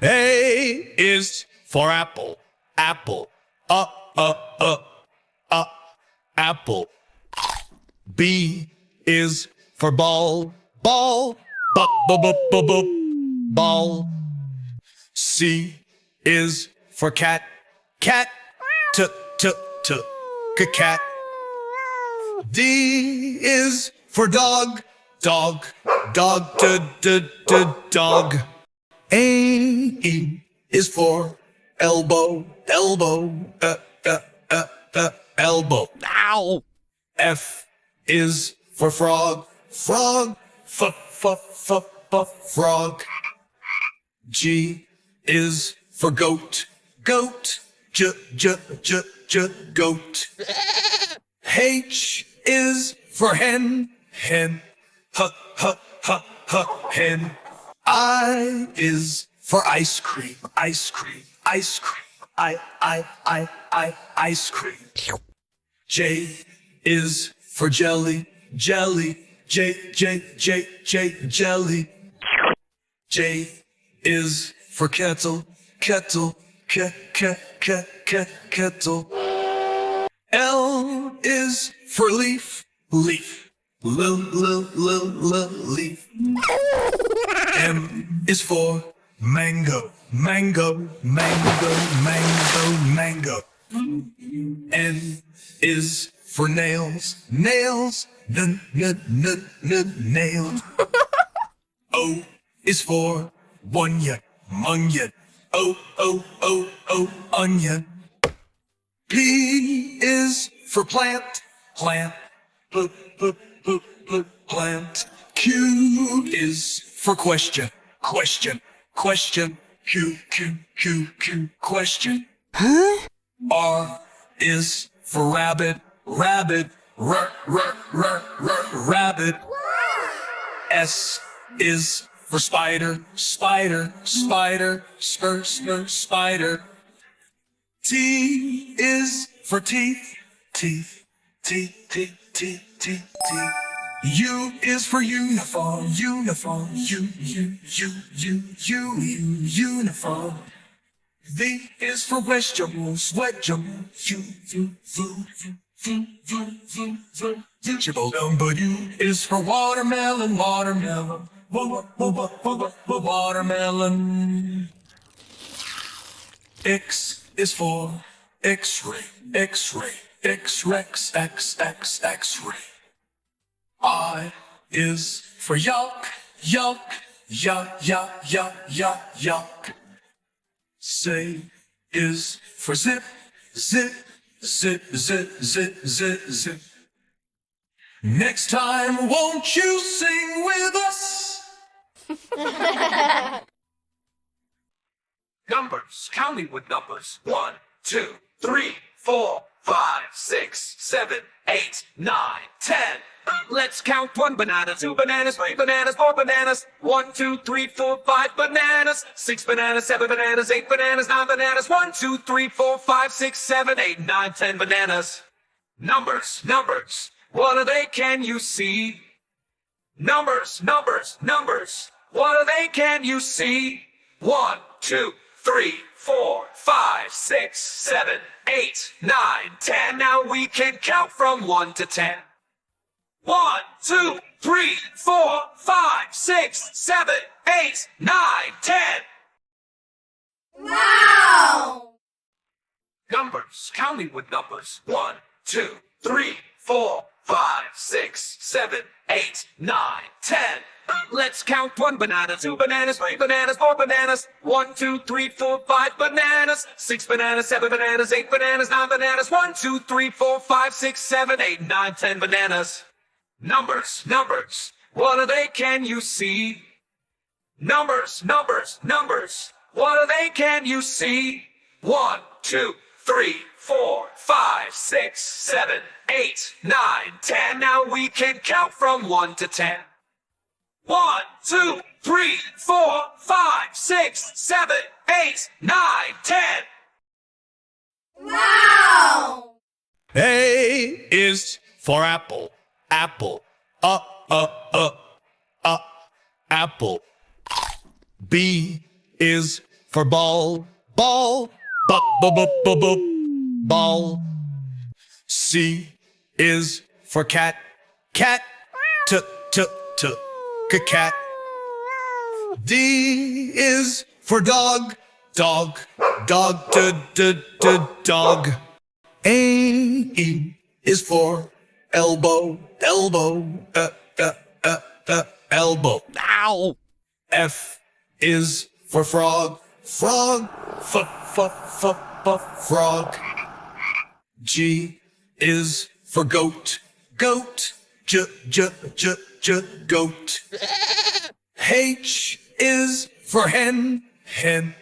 A is for apple, apple. Apple. B is for ball, ball. Ball. C is for cat, cat. Cat. D is for dog, dog. Dog. A is for elbow, elbow. Elbow. Ow! F is for frog, frog. Frog. G is for goat, goat. Goat. H is for hen, hen. Hen. I is for ice cream, ice cream. Ice cream. J is for jelly, jelly. Jelly. J is for kettle, kettle. Kettle. L is for leaf, leaf. Leaf. M is for mango, mango. N is for nails, nails. Nails. O is for onion, onion. Onion. P is for plant, plant. Plant. Q is for question, question. Q, question. Huh? R is for rabbit, rabbit. Rabbit. S is for spider, spider. Spider. T is for teeth, teeth. U is for uniform, uniform. Uniform. V is for vegetables, vegetables. Vegetable. Number U is for watermelon, watermelon. Watermelon. X is for X-ray, X-ray. X-ray. I is for yolk, yolk. Z is for zip, zip. Next time, won't you sing with us? Numbers, counting with numbers. 1, 2, 3, 4, 5, 6, 7, 8, 9, 10. Let's count 1 banana, 2 bananas, 3 bananas, 4 bananas. 1, 2, 3, 4, 5 bananas. 6 bananas, 7 bananas, 8 bananas, 9 bananas. 1, 2, 3, 4, 5, 6, 7, 8, 9, 10 bananas. Numbers. What are they? Can you see? Numbers. What are they? Can you see? 1, 2, 3, 4, 5, 6, 7, 8, 9, 10. Now we can count from 1 to 10. 1, 2, 3, 4, 5, 6, 7, 8, 9, 10. Wow! Numbers, counting with numbers. 1, 2, 3, 4, 5, 6, 7, 8, 9, 10. Let's count 1 banana, 2 bananas, 3 bananas, 4 bananas. 1, 2, 3, 4, 5 bananas. 6 bananas, 7 bananas, 8 bananas, 9 bananas. 1, 2, 3, 4, 5, 6, 7, 8, 9, 10 bananas. Numbers. What are they? Can you see? Numbers. What are they? Can you see? 1, 2, 3, 4, 5, 6, 7, 8, 9, 10. Now we can count from 1 to 10. 1, 2, 3, 4, 5, 6, 7, 8, 9, 10. Wow! A is for apple, apple. Apple. B is for ball, ball, ball. C is for cat, cat, cat. D is for dog, dog, dog. A is for elbow, elbow, elbow. Ow! F is for frog, frog, frog. G is for goat, goat, goat. H is for hen, hen,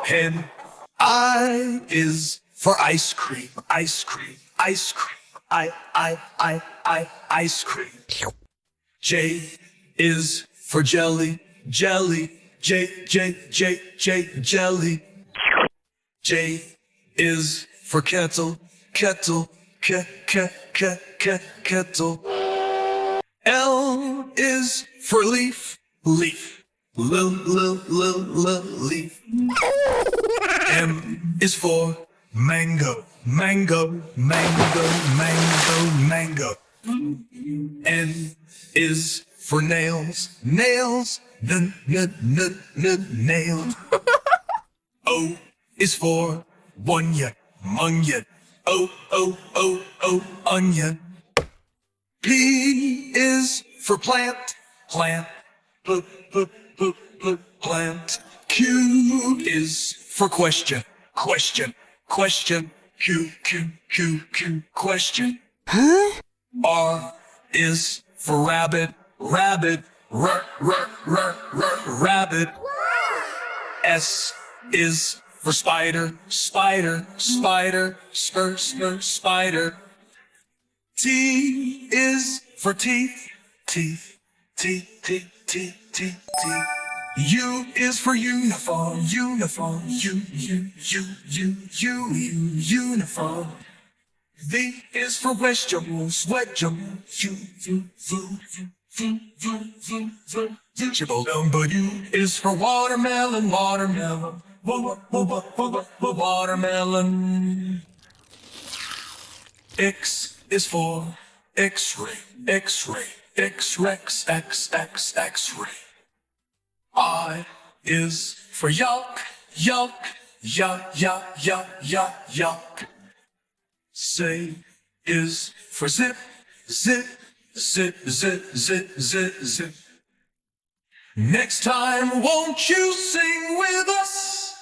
hen. I is for ice cream, ice cream, ice cream, ice cream. J is for jelly, jelly, jelly. J is for kettle, kettle, kettle. L is for leaf, leaf, leaf. M is for mango, mango, mango, mango, mango. N is for nails, nails, nails. O is for onion, onion, onion. P is for plant, plant, plant. Q is for question, question, question. Q, question. Huh? R is for rabbit, rabbit, rabbit. S is for spider, spider, spider, spider. T is for teeth, teeth, teeth. U is for uniform, uniform, uniform. V is for vegetables, vegetables, vegetable. W is for watermelon, watermelon, watermelon. X is for X-ray, X-ray, X-ray. I is for yolk, yolk, yolk. Z is for zip, zip. Next time, won't you sing with us?